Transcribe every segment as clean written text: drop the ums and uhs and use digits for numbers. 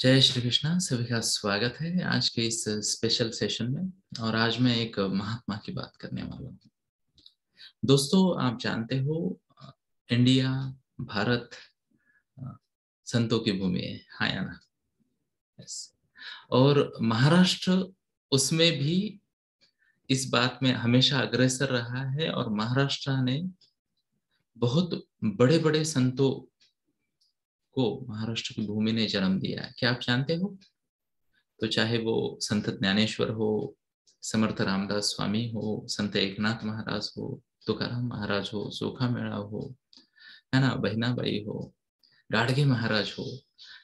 जय श्री कृष्णा। सभी का स्वागत है आज के इस स्पेशल सेशन में। और आज मैं एक महात्मा की बात करने वाला हूँ। दोस्तों, आप जानते हो इंडिया, भारत अ, संतों की भूमि है, हाँ या ना? यस। और महाराष्ट्र उसमें भी इस बात में हमेशा अग्रसर रहा है। और महाराष्ट्र ने बहुत बड़े बड़े संतों को महाराष्ट्र की भूमि ने जन्म दिया है। क्या आप जानते हो? तो चाहे वो संत ज्ञानेश्वर हो, समर्थ रामदास स्वामी हो, संत एकनाथ महाराज हो, तुकाराम महाराज हो, सोखा मेळा हो, है ना, बहिनाबाई हो, गाडगे महाराज हो,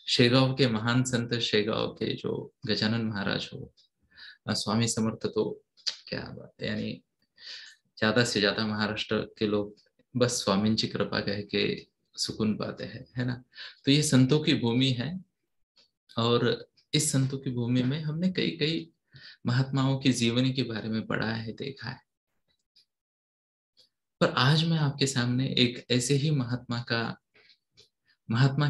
शेगांव के महान संत शेगांव के जो गजानन महाराज हो, स्वामी समर्थ, तो क्या बात है। यानी ज्यादा से ज्यादा महाराष्ट्र के लोग बस स्वामींची कृपा कह के सुकून पाते हैं, है ना। तो ये संतों की भूमि है। और इस संतों की भूमि में हमने कई कई महात्माओं की जीवनी के बारे में पढ़ा है, देखा है। पर आज मैं आपके सामने एक ऐसे ही महात्मा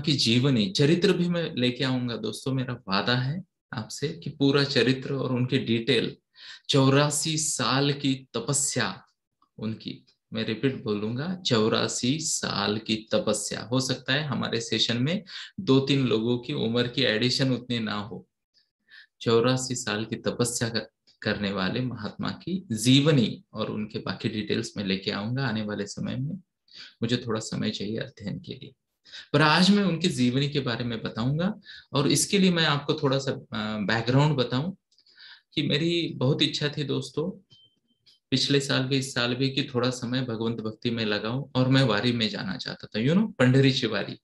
की जीवनी चरित्र भी मैं लेके आऊंगा। दोस्तों, मेरा वादा है आपसे कि पूरा चरित्र और उनकी डिटेल, 84 साल की तपस्या उनकी, मैं रिपीट बोलूंगा, 84 साल की तपस्या। हो सकता है हमारे सेशन में 2-3 लोगों की उम्र की एडिशन उतनी ना हो। 84 साल की तपस्या करने वाले महात्मा की जीवनी और उनके बाकी डिटेल्स में लेके आऊंगा आने वाले समय में। मुझे थोड़ा समय चाहिए अध्ययन के लिए, पर आज मैं उनकी जीवनी के बारे में बताऊंगा। और इसके लिए मैं आपको थोड़ा सा बैकग्राउंड बताऊं कि मेरी बहुत इच्छा थी दोस्तों, पिछले साल भी इस साल भी, कि थोड़ा समय भगवंत भक्ति में लगाऊं। और मैं वारी में जाना चाहता था, पंढरीची वारी।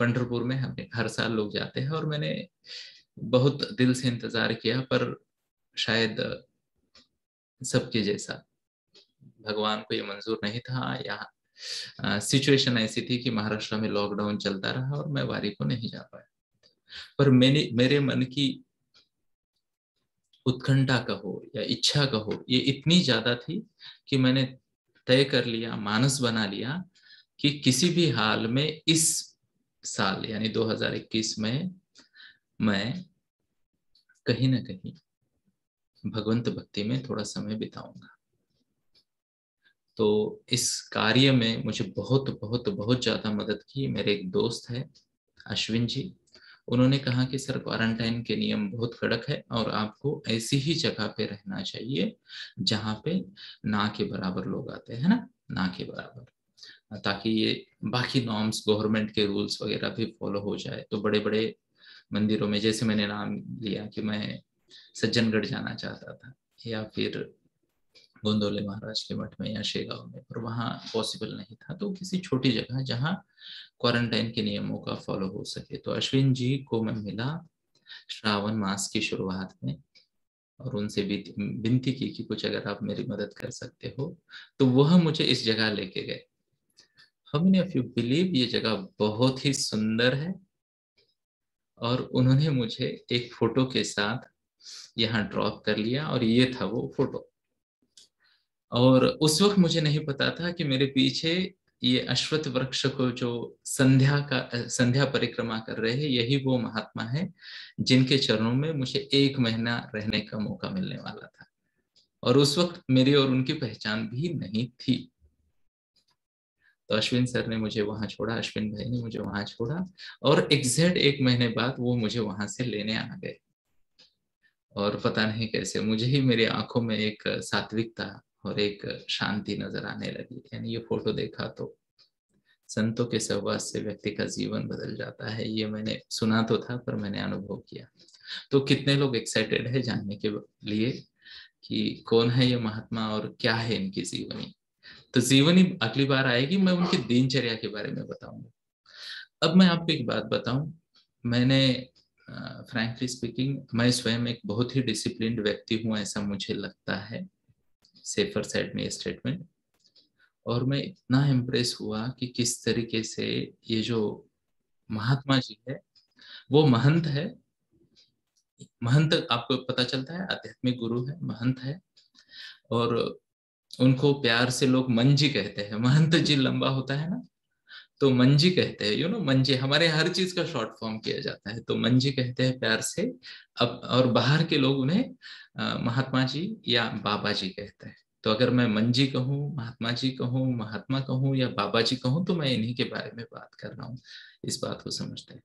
पंढरपुर में हमें हर साल लोग जाते हैं और मैंने बहुत दिल से इंतजार किया, पर शायद सबके जैसा भगवान को ये मंजूर नहीं था, या सिचुएशन ऐसी थी कि महाराष्ट्र में लॉकडाउन चलता रहा और मैं वारी को नहीं जा पाया। पर मेरे मन की उत्कंठा कहो या इच्छा कहो, ये इतनी ज्यादा थी कि मैंने तय कर लिया, मानस बना लिया कि किसी भी हाल में इस साल यानी 2021 में मैं कहीं ना कहीं भगवंत भक्ति में थोड़ा समय बिताऊंगा। तो इस कार्य में मुझे बहुत बहुत बहुत ज्यादा मदद की मेरे एक दोस्त है, अश्विन जी। उन्होंने कहा कि सर, क्वारंटाइन के नियम बहुत कड़क है और आपको ऐसी ही जगह पे रहना चाहिए जहाँ पे ना के बराबर लोग आते हैं ना, ना के बराबर, ताकि ये बाकी नॉर्म्स, गवर्नमेंट के रूल्स वगैरह भी फॉलो हो जाए। तो बड़े बड़े मंदिरों में, जैसे मैंने नाम लिया कि मैं सज्जनगढ़ जाना चाहता था, या फिर गोंदोले महाराज के मठ में या शेगांव में, पर वहाँ पॉसिबल नहीं था। तो किसी छोटी जगह जहाँ क्वारंटाइन के नियमों का फॉलो हो सके। तो अश्विन जी को मैं मिला श्रावण मास की शुरुआत में, और उनसे भी विनती की कि कुछ अगर आप मेरी मदद कर सकते हो। तो वह मुझे इस जगह लेके गए। How many of you believe, ये जगह बहुत ही सुंदर है। और उन्होंने मुझे एक फोटो के साथ यहाँ ड्रॉप कर लिया, और ये था वो फोटो। और उस वक्त मुझे नहीं पता था कि मेरे पीछे ये अश्वत्थ वृक्ष को जो संध्या परिक्रमा कर रहे हैं, यही वो महात्मा है जिनके चरणों में मुझे 1 महीना रहने का मौका मिलने वाला था। और उस वक्त मेरी और उनकी पहचान भी नहीं थी। तो अश्विन सर ने मुझे वहां छोड़ा, अश्विन भाई ने मुझे वहां छोड़ा, और एग्जैक्ट 1 महीने बाद वो मुझे वहां से लेने आ गए। और पता नहीं कैसे मुझे ही मेरी आंखों में एक सात्विकता और एक शांति नजर आने लगी। यानी ये फोटो देखा तो संतों के सहवास से व्यक्ति का जीवन बदल जाता है, ये मैंने सुना तो था, पर मैंने अनुभव किया। तो कितने लोग एक्साइटेड है जानने के लिए कि कौन है ये महात्मा और क्या है इनकी जीवनी? तो जीवनी अगली बार आएगी, मैं उनकी दिनचर्या के बारे में बताऊंगा। अब मैं आपको एक बात बताऊं, मैंने फ्रैंकली स्पीकिंग, मैं स्वयं एक बहुत ही डिसिप्लिन्ड व्यक्ति हूं, ऐसा मुझे लगता है। सेफर साइड में ये स्टेटमेंट। और मैं इतना इम्प्रेस हुआ कि किस तरीके से ये जो महात्मा जी है, वो महंत है। महंत आपको पता चलता है, आध्यात्मिक गुरु है, महंत है। और उनको प्यार से लोग मन जी कहते हैं। महंत जी लंबा होता है ना, तो मंजी कहते हैं, मंजी, हमारे यहाँ हर चीज का शॉर्ट फॉर्म किया जाता है, तो मंजी कहते हैं प्यार से। अब और बाहर के लोग उन्हें महात्मा जी या बाबा जी कहते हैं। तो अगर मैं मंजी कहूँ, महात्मा जी कहूँ, महात्मा कहूँ या बाबा जी कहूँ, तो मैं इन्हीं के बारे में बात कर रहा हूँ। इस बात को समझते हैं।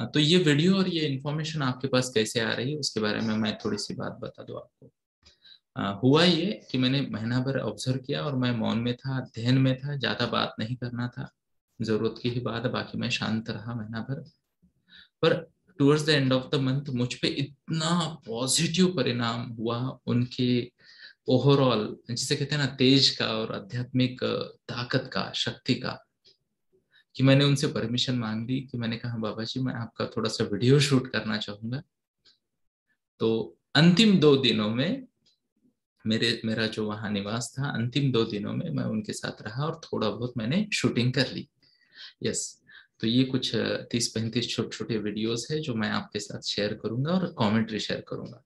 तो ये वीडियो और ये इन्फॉर्मेशन आपके पास कैसे आ रही है उसके बारे में मैं थोड़ी सी बात बता दूं आपको। हुआ ये कि मैंने महीना भर ऑब्जर्व किया और मैं मौन में था, ध्यान में था, ज्यादा बात नहीं करना था, जरूरत की ही बात है, बाकी मैं शांत रहा महीना भर। पर towards the end of the month मुझ पे इतना पॉजिटिव परिणाम हुआ उनके ओवरऑल, जिसे कहते हैं ना, तेज का और आध्यात्मिक ताकत का, शक्ति का, कि मैंने उनसे परमिशन मांग ली। कि मैंने कहा बाबा जी मैं आपका थोड़ा सा वीडियो शूट करना चाहूंगा। तो अंतिम 2 दिनों में मेरा जो वहाँ निवास था, अंतिम 2 दिनों में मैं उनके साथ रहा और थोड़ा बहुत मैंने शूटिंग कर ली। यस। तो ये कुछ 30-35 छोटे छोटे वीडियोस है जो मैं आपके साथ शेयर करूंगा और कमेंट्री शेयर करूंगा।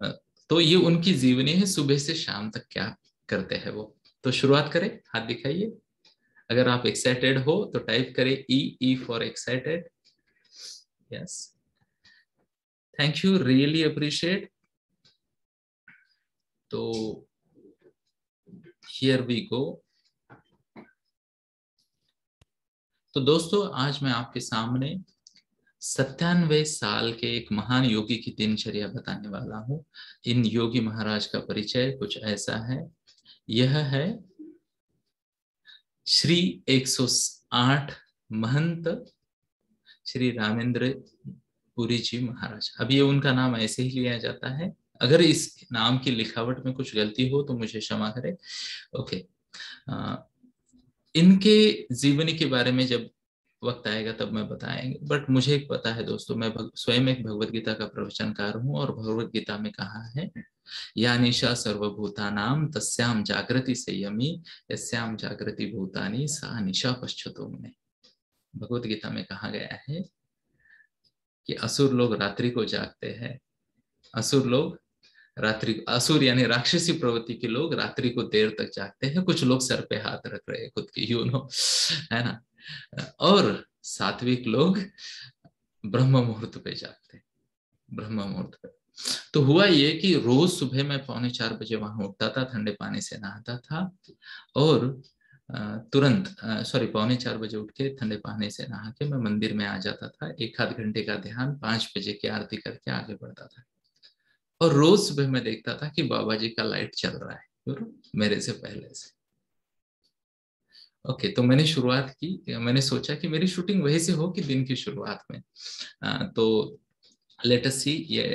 अ, तो ये उनकी जीवनी है, सुबह से शाम तक क्या करते हैं वो। तो शुरुआत करें, हाथ दिखाइए। अगर आप एक्साइटेड हो तो टाइप करें E for excited. Yes, thank you, really appreciate. तो हियर वी गो। तो दोस्तों आज मैं आपके सामने 97 साल के एक महान योगी की दिनचर्या बताने वाला हूँ। इन योगी महाराज का परिचय कुछ ऐसा है। यह है श्री 108 महंत श्री रामेंद्र पुरी जी महाराज। अब ये उनका नाम ऐसे ही लिया जाता है। अगर इस नाम की लिखावट में कुछ गलती हो तो मुझे क्षमा करें। ओके। इनके जीवनी के बारे में जब वक्त आएगा तब मैं बताएंगे, बट मुझे एक पता है दोस्तों, मैं स्वयं एक भगवत गीता का प्रवचनकार हूँ और भगवत गीता में कहा है, या निशा सर्वभूतानाम तस्याम जागृति संयमी यस्याम जागृति भूतानि सा निशा पश्चातो मुने। भगवत गीता में कहा गया है कि असुर लोग रात्रि को जागते हैं। असुर लोग रात्रि, असुर यानी राक्षसी प्रवृत्ति के लोग रात्रि को देर तक जागते हैं। कुछ लोग सर पे हाथ रख रहे हैं खुद के, है ना। और सात्विक लोग ब्रह्म मुहूर्त पे जागते हैं, ब्रह्म मुहूर्त पे। तो हुआ ये कि रोज सुबह मैं 3:45 बजे वहां उठता था, ठंडे पानी से नहाता था और तुरंत, सॉरी, 3:45 बजे उठ के ठंडे पानी से नहा के मैं मंदिर में आ जाता था। 1 आध घंटे का ध्यान, 5 बजे की आरती करके आगे बढ़ता था। और रोज सुबह मैं देखता था कि बाबा जी का लाइट चल रहा है मेरे से पहले से। ओके, तो मैंने शुरुआत की, मैंने सोचा कि मेरी शूटिंग वही से हो कि दिन की शुरुआत में। तो लेट अस सी ये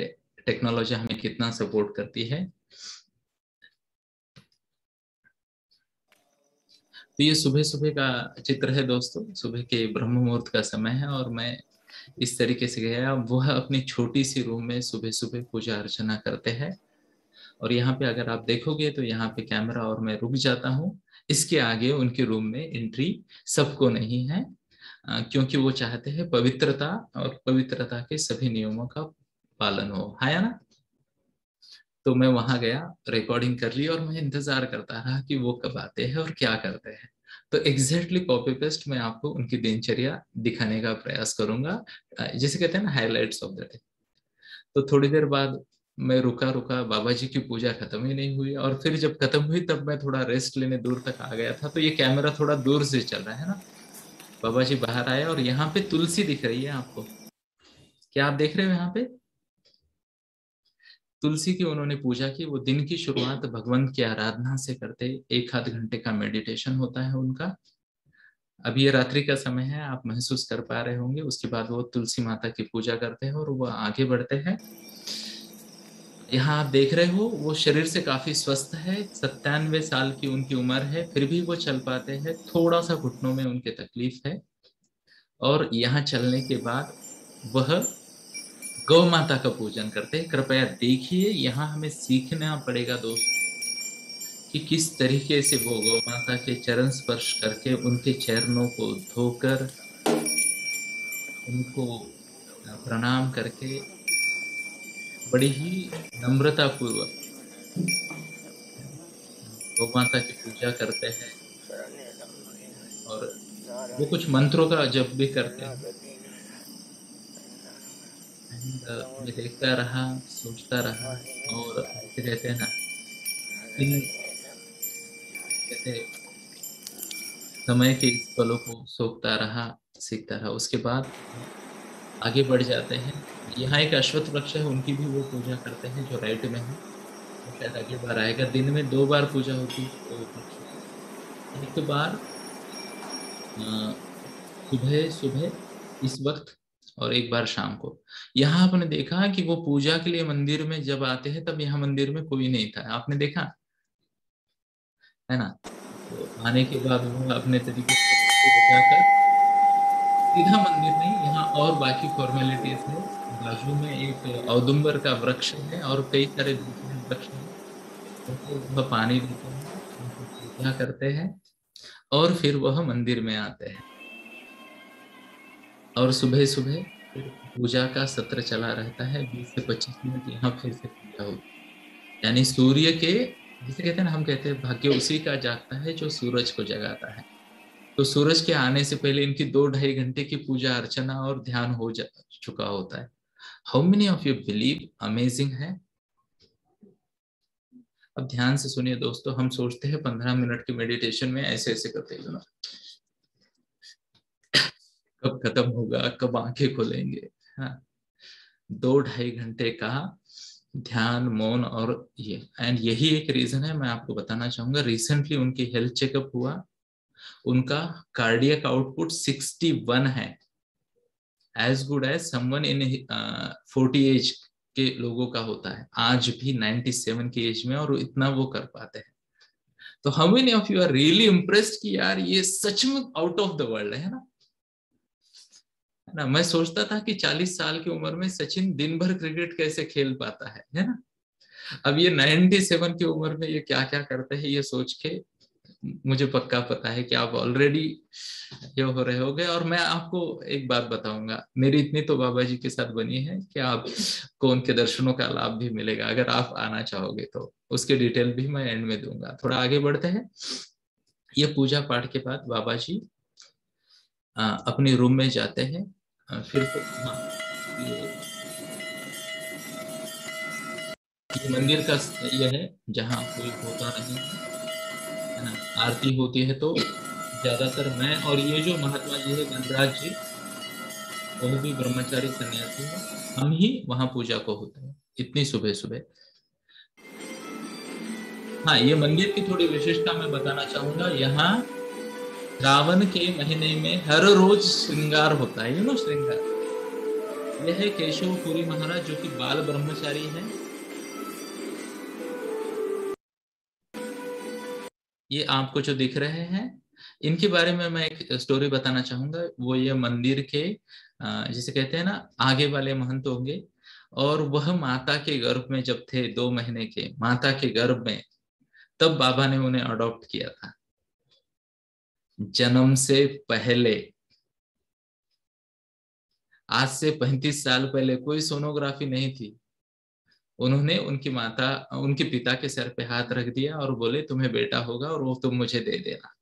टेक्नोलॉजी हमें कितना सपोर्ट करती है। तो ये सुबह सुबह का चित्र है दोस्तों, सुबह के ब्रह्म मुहूर्त का समय है और मैं इस तरीके से गया। वह अपनी छोटी सी रूम में सुबह सुबह पूजा अर्चना करते हैं। और यहाँ पे अगर आप देखोगे तो यहाँ पे कैमरा और मैं रुक जाता हूँ। इसके आगे उनके रूम में एंट्री सबको नहीं है, क्योंकि वो चाहते हैं पवित्रता, और पवित्रता के सभी नियमों का पालन हो, है ना। तो मैं वहां गया, रिकॉर्डिंग कर ली और मैं इंतजार करता रहा कि वो कब आते हैं और क्या करते हैं। तो एग्जैक्टली कॉपी पेस्ट मैं आपको उनकी दिनचर्या दिखाने का प्रयास करूंगा, जिसे कहते हैं ना हाइलाइट्स ऑफ द डे। तो थोड़ी देर बाद मैं रुका रुका, बाबा जी की पूजा खत्म ही नहीं हुई, और फिर जब खत्म हुई तब मैं थोड़ा रेस्ट लेने दूर तक आ गया था। तो ये कैमरा थोड़ा दूर से चल रहा है ना। बाबा जी बाहर आए और यहाँ पे तुलसी दिख रही है आपको, क्या आप देख रहे हो यहाँ पे? तुलसी की उन्होंने पूजा की। वो दिन की शुरुआत भगवंत की आराधना से करते, 1 आध घंटे का मेडिटेशन होता है उनका। अब ये रात्रि का समय है, आप महसूस कर पा रहे होंगे। उसके बाद वो तुलसी माता की पूजा करते हैं और वो आगे बढ़ते हैं। यहाँ आप देख रहे हो वो शरीर से काफी स्वस्थ है, 97 साल की उनकी उम्र है, फिर भी वो चल पाते हैं। थोड़ा सा घुटनों में उनके तकलीफ है। और यहाँ चलने के बाद वह गौ माता का पूजन करते हैं। कृपया देखिए, यहाँ हमें सीखना पड़ेगा दोस्त कि किस तरीके से वो गौ माता के चरण स्पर्श करके, उनके चरणों को धोकर, उनको प्रणाम करके, बड़ी ही नम्रता पूर्वक गौ माता की पूजा करते हैं। और वो कुछ मंत्रों का जप भी करते हैं। एंड मैं देखता रहा, सोचता रहा, और जैसे कहते हैं ना, इन कहते हैं, समय के इस पलों को सोखता रहा, सीखता रहा। उसके बाद आगे बढ़ जाते हैं। यहाँ एक अश्वत्थ वृक्ष है, उनकी भी वो पूजा करते हैं जो राइट में है। वो शायद अगली बार आएगा। दिन में 2 बार पूजा होती है वो वृक्ष की। एक बार सुबह सुबह इस वक्त, और एक बार शाम को। यहाँ आपने देखा कि वो पूजा के लिए मंदिर में जब आते हैं तब यहाँ मंदिर में कोई नहीं था, आपने देखा है ना। तो आने के बाद वो अपने तरीके से बजाकर सीधा मंदिर नहीं, यहाँ और बाकी फॉर्मेलिटीज है। बाजू में एक औदुंबर का वृक्ष है और कई सारे दूसरे वृक्ष हैं। उनको वह पानी देते हैं, उनको पूजा करते हैं, और फिर वह मंदिर में आते हैं। और सुबह सुबह फिर पूजा का सत्र चला रहता है। 20 से 25 मिनट यहाँ फिर से पूजा होती है। यानी सूर्य के, जिसे कहते हैं ना, हम कहते हैं भाग्य उसी का जागता है जो सूरज को जगाता है। तो सूरज के आने से पहले इनकी 2-2.5 घंटे की पूजा अर्चना और ध्यान हो जा चुका होता है। How many of you believe? Amazing है। अब ध्यान से सुनिए दोस्तों, हम सोचते हैं 15 मिनट की मेडिटेशन में ऐसे ऐसे करते हैं ना, कब खत्म होगा, कब आंखें खोलेंगे। हाँ, 2-2.5 घंटे का ध्यान, मौन, और ये एंड यही एक रीजन है। मैं आपको बताना चाहूंगा, रिसेंटली उनकी हेल्थ चेकअप हुआ। उनका कार्डियक आउटपुट 61 है, as good as someone in 40 age के लोगों का होता है आज भी 97 की एज में, और इतना वो कर पाते हैं। तो how many of you are really impressed कि यार ये सच में आउट ऑफ द वर्ल्ड है ना। है ना, मैं सोचता था कि 40 साल की उम्र में सचिन दिन भर क्रिकेट कैसे खेल पाता है ना। अब ये 97 की उम्र में ये क्या क्या करते हैं, ये सोच के मुझे पक्का पता है कि आप ऑलरेडी ये हो रहे होगे। और मैं आपको एक बात बताऊंगा, मेरी इतनी तो बाबा जी के साथ बनी है कि आपको उनके दर्शनों का लाभ भी मिलेगा अगर आप आना चाहोगे तो। उसके डिटेल भी मैं एंड में दूंगा। थोड़ा आगे बढ़ते हैं। ये पूजा पाठ के बाद बाबा जी अपने रूम में जाते हैं। फिर से, हाँ, ये मंदिर का ये है जहाँ कोई होता नहीं है ना। आरती होती है तो ज्यादातर मैं और ये जो महात्मा जी है गणराज जी, वो भी ब्रह्मचारी सन्यासी है, हम ही वहां पूजा को होते हैं इतनी सुबह सुबह। हाँ, ये मंदिर की थोड़ी विशेषता मैं बताना चाहूंगा। यहाँ श्रावण के महीने में हर रोज श्रृंगार होता है, श्रृंगार। यह है केशव पुरी महाराज जो कि बाल ब्रह्मचारी है। ये आपको जो दिख रहे हैं, इनके बारे में मैं एक स्टोरी बताना चाहूंगा। वो ये मंदिर के जिसे कहते हैं ना, आगे वाले महंत होंगे। और वह माता के गर्भ में जब थे, 2 महीने के, माता के गर्भ में, तब बाबा ने उन्हें अडॉप्ट किया था। जन्म से पहले, आज से 35 साल पहले कोई सोनोग्राफी नहीं थी। उन्होंने उनकी माता, उनके पिता के सर पे हाथ रख दिया और बोले तुम्हें बेटा होगा और वो तुम मुझे दे देना।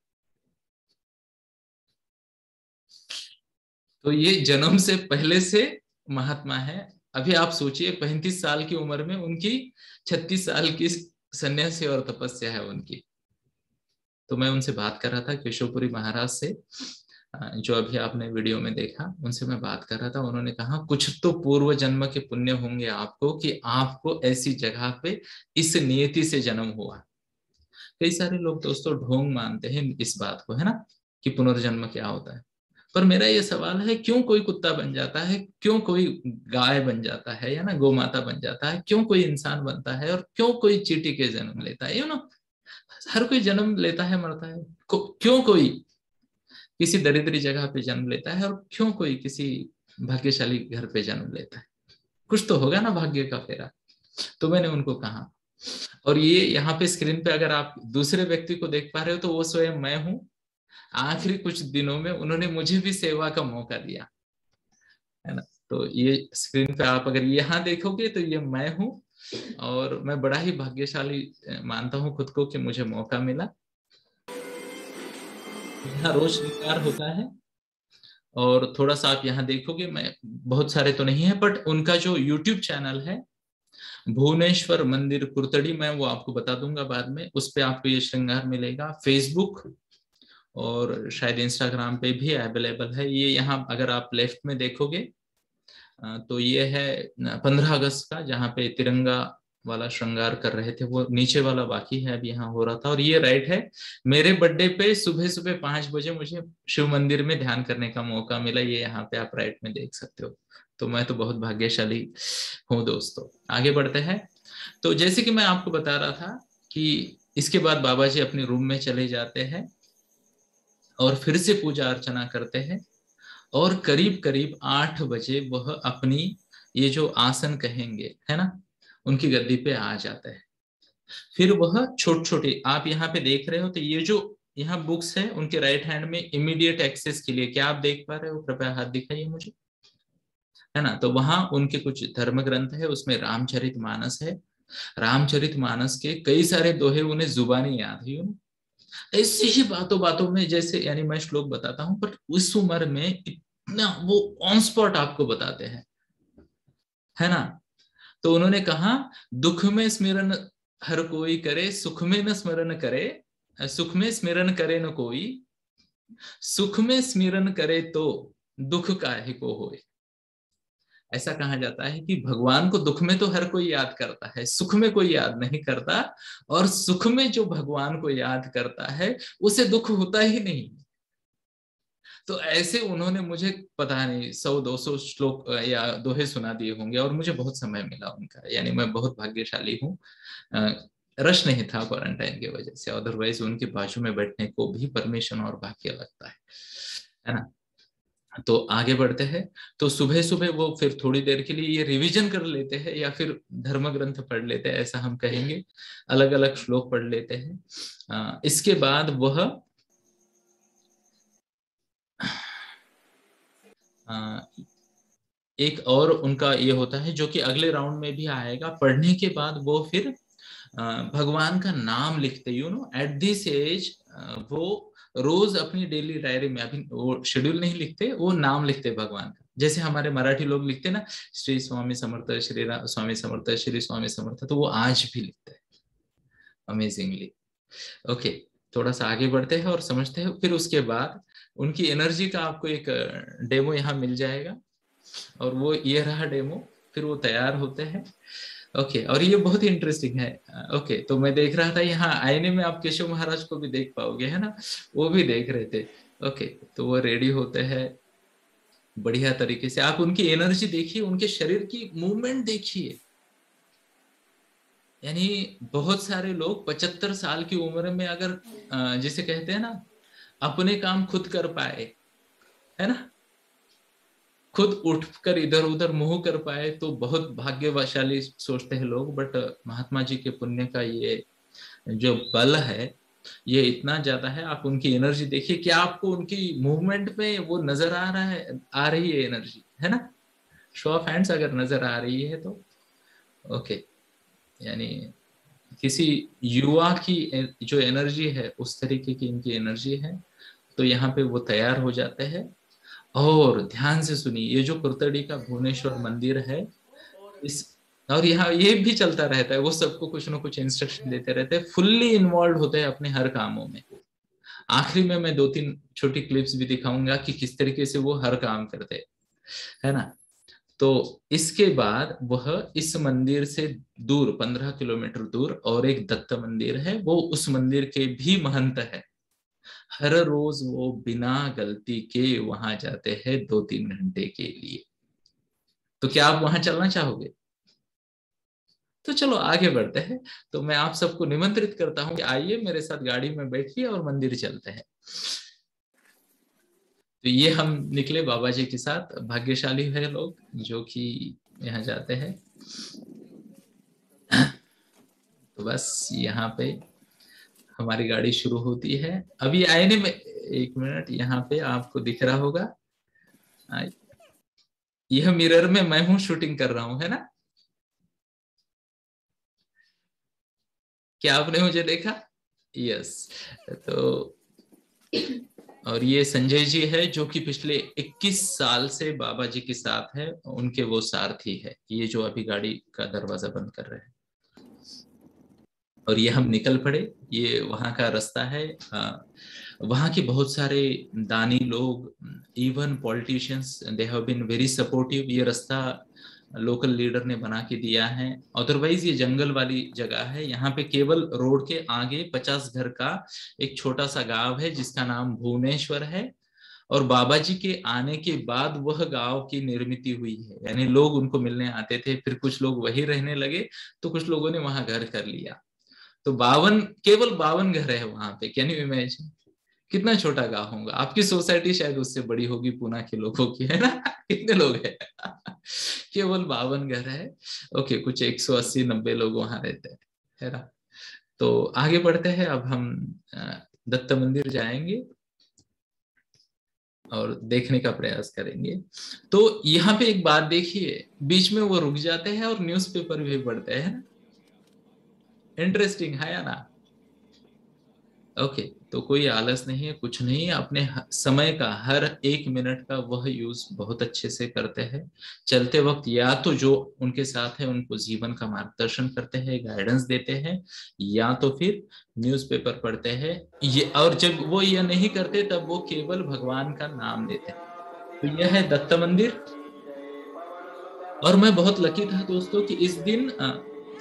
तो ये जन्म से पहले से महात्मा है। अभी आप सोचिए, 35 साल की उम्र में उनकी 36 साल की सन्यासी और तपस्या है उनकी। तो मैं उनसे बात कर रहा था, केशवपुरी महाराज से, जो अभी आपने वीडियो में देखा, उनसे मैं बात कर रहा था। उन्होंने कहा कुछ तो पूर्व जन्म के पुण्य होंगे आपको कि आपको ऐसी जगह पे इस नियति से जन्म हुआ। कई सारे लोग दोस्तों ढोंग मानते हैं इस बात को, है ना, कि पुनर्जन्म क्या होता है। पर मेरा ये सवाल है, क्यों कोई कुत्ता बन जाता है, क्यों कोई गाय बन जाता है, या ना गौ माता बन जाता है, क्यों कोई इंसान बनता है, और क्यों कोई चींटी के जन्म लेता है, हर कोई जन्म लेता है, मरता है। क्यों कोई किसी दरिद्री जगह पे जन्म लेता है, और क्यों कोई किसी भाग्यशाली घर पे जन्म लेता है। कुछ तो होगा ना भाग्य का फेरा। तो मैंने उनको कहा, और ये यहाँ पे स्क्रीन पे अगर आप दूसरे व्यक्ति को देख पा रहे हो तो वो स्वयं मैं हूँ। आखिरी कुछ दिनों में उन्होंने मुझे भी सेवा का मौका दिया, है ना। तो ये स्क्रीन पे आप अगर यहाँ देखोगे तो ये मैं हूँ। और मैं बड़ा ही भाग्यशाली मानता हूँ खुद को कि मुझे मौका मिला। यहाँ रोज श्रृंगार होता है। और थोड़ा सा आप यहाँ देखोगे, मैं बहुत सारे तो नहीं है, बट उनका जो यूट्यूब चैनल है भुवनेश्वर मंदिर कुर्तड़ी, मैं वो आपको बता दूंगा बाद में, उस पे आपको ये श्रृंगार मिलेगा। फेसबुक और शायद इंस्टाग्राम पे भी अवेलेबल है ये। यहाँ अगर आप लेफ्ट में देखोगे तो ये है 15 अगस्त का, जहाँ पे तिरंगा वाला श्रृंगार कर रहे थे, वो नीचे वाला बाकी है, अभी यहाँ हो रहा था। और ये राइट है, मेरे बर्थडे पे सुबह सुबह 5 बजे मुझे शिव मंदिर में ध्यान करने का मौका मिला। ये यहाँ पे आप राइट में देख सकते हो। तो मैं तो बहुत भाग्यशाली हूँ दोस्तों। आगे बढ़ते हैं। तो जैसे कि मैं आपको बता रहा था कि इसके बाद बाबा जी अपने रूम में चले जाते हैं और फिर से पूजा अर्चना करते हैं। और करीब करीब 8 बजे वह अपनी ये जो आसन कहेंगे है ना, उनकी गद्दी पे आ जाता है। फिर वह छोटे छोटे, आप यहाँ पे देख रहे हो, तो ये जो यहाँ बुक्स है उनके राइट हैंड में इमीडिएट एक्सेस के लिए, क्या आप देख पा रहे हो? कृपया हाथ दिखाइए मुझे, है ना। तो वहां उनके कुछ धर्म ग्रंथ है, उसमें रामचरितमानस है। रामचरितमानस के कई सारे दोहे उन्हें जुबानी याद है, ऐसी ही बातों बातों में, जैसे यानी मैं श्लोक बताता हूँ, बट उस उम्र में इतना वो ऑन स्पॉट आपको बताते हैं, है ना। तो उन्होंने कहा, दुख में स्मरण हर कोई करे, सुख में न स्मरण करे, सुख में स्मरण करे न कोई, सुख में स्मरण करे तो दुख काहे को होए। ऐसा कहा जाता है कि भगवान को दुख में तो हर कोई याद करता है, सुख में कोई याद नहीं करता। और सुख में जो भगवान को याद करता है उसे दुख होता ही नहीं। तो ऐसे उन्होंने मुझे पता नहीं 100-200 श्लोक या दोहे सुना दिए होंगे, और मुझे बहुत समय मिला उनका, यानी मैं बहुत भाग्यशाली हूँ। रश नहीं था क्वारंटाइन की वजह से, अदरवाइज उनके बाजू में बैठने को भी परमिशन और भाग्य लगता है ना। तो आगे बढ़ते हैं। तो सुबह सुबह वो फिर थोड़ी देर के लिए ये रिवीजन कर लेते हैं, या फिर धर्म ग्रंथ पढ़ लेते हैं, ऐसा हम कहेंगे। अलग अलग श्लोक पढ़ लेते हैं। इसके बाद वह एक और उनका ये होता है, जो कि अगले राउंड में भी आएगा। पढ़ने के बाद वो फिर भगवान का नाम लिखते, एट दिस एज वो रोज अपनी डेली डायरी में, अभी वो शेड्यूल नहीं लिखते, वो नाम लिखते भगवान का, जैसे हमारे मराठी लोग लिखते ना, श्री स्वामी समर्थ, स्वामी समर्थ, श्री स्वामी समर्थ, तो वो आज भी लिखते हैं अमेजिंगली। ओके, थोड़ा सा आगे बढ़ते हैं और समझते हैं। फिर उसके बाद उनकी एनर्जी का आपको एक डेमो यहाँ मिल जाएगा, और वो ये रहा डेमो। फिर वो तैयार होते हैं। ओके, और ये बहुत ही इंटरेस्टिंग है। ओके, तो मैं देख रहा था यहाँ आईने में, आप केशव महाराज को भी देख पाओगे, है ना, वो भी देख रहे थे। ओके, तो वो रेडी होते हैं बढ़िया तरीके से। आप उनकी एनर्जी देखिए, उनके शरीर की मूवमेंट देखिए। यानी बहुत सारे लोग 75 साल की उम्र में अगर जिसे कहते हैं ना, अपने काम खुद कर पाए, है ना, खुद उठकर इधर उधर मुंह कर पाए, तो बहुत भाग्यशाली सोचते हैं लोग। बट महात्मा जी के पुण्य का ये जो बल है, ये इतना ज्यादा है। आप उनकी एनर्जी देखिए, क्या आपको उनकी मूवमेंट में वो नजर आ रहा है, आ रही है एनर्जी, है ना। शो ऑफ हैंड्स अगर नजर आ रही है तो। ओके, यानी किसी युवा की जो एनर्जी है, उस तरीके की इनकी एनर्जी है। तो यहाँ पे वो तैयार हो जाते हैं। और ध्यान से सुनिए, ये जो कुर्तड़ी का भुवनेश्वर मंदिर है, इस और यहाँ ये भी चलता रहता है, वो सबको कुछ ना कुछ इंस्ट्रक्शन देते रहते हैं, फुल्ली इन्वॉल्व होते हैं अपने हर कामों में। आखिरी में मैं 2-3 छोटी क्लिप्स भी दिखाऊंगा कि किस तरीके से वो हर काम करते हैं, है ना। तो इसके बाद वह इस मंदिर से दूर 15 किलोमीटर दूर और एक दत्त मंदिर है, वो उस मंदिर के भी महंत है। हर रोज वो बिना गलती के वहां जाते हैं 2-3 घंटे के लिए। तो क्या आप वहां चलना चाहोगे? तो चलो आगे बढ़ते हैं। तो मैं आप सबको निमंत्रित करता हूं कि आइए मेरे साथ गाड़ी में बैठिए और मंदिर चलते हैं। तो ये हम निकले बाबा जी के साथ। भाग्यशाली है लोग जो कि यहाँ जाते हैं। तो बस यहाँ पे हमारी गाड़ी शुरू होती है। अभी आईने में, एक मिनट, यहाँ पे आपको दिख रहा होगा, यह मिरर में मैं हूँ, शूटिंग कर रहा हूँ, है ना। क्या आपने मुझे देखा? यस। तो और ये संजय जी है जो कि पिछले 21 साल से बाबा जी के साथ है, उनके वो सारथी है, ये जो अभी गाड़ी का दरवाजा बंद कर रहे हैं। और ये हम निकल पड़े, ये वहां का रास्ता है। वहाँ के बहुत सारे दानी लोग, even politicians, they have been very supportive. ये रास्ता लोकल लीडर ने बना के दिया है। अदरवाइज ये जंगल वाली जगह है, यहाँ पे केवल रोड के आगे 50 घर का एक छोटा सा गांव है जिसका नाम भुवनेश्वर है। और बाबा जी के आने के बाद वह गांव की निर्मित हुई है, यानी लोग उनको मिलने आते थे, फिर कुछ लोग वही रहने लगे, तो कुछ लोगों ने वहां घर कर लिया। तो 52, केवल 52 घर है वहां पे। कैन यू इमेजिन कितना छोटा गांव होगा? आपकी सोसाइटी शायद उससे बड़ी होगी, पूना के लोगों की, है ना? कितने लोग हैं? केवल 52 घर है। ओके, कुछ 180-90 लोग वहां रहते हैं, है ना? तो आगे बढ़ते हैं, अब हम दत्त मंदिर जाएंगे और देखने का प्रयास करेंगे। तो यहाँ पे एक बात देखिए, बीच में वो रुक जाते हैं और न्यूज़पेपर भी पढ़ते हैं। इंटरेस्टिंग है या ना? ओके, तो कोई आलस नहीं है, कुछ नहीं है, अपने समय का हर एक मिनट का वह यूज बहुत अच्छे से करते हैं। चलते वक्त या तो जो उनके साथ है उनको जीवन का मार्गदर्शन करते हैं, गाइडेंस देते हैं, या तो फिर न्यूज़पेपर पढ़ते हैं। ये, और जब वो ये नहीं करते तब वो केवल भगवान का नाम लेते हैं। तो यह है दत्त मंदिर। और मैं बहुत लकी था दोस्तों कि इस दिन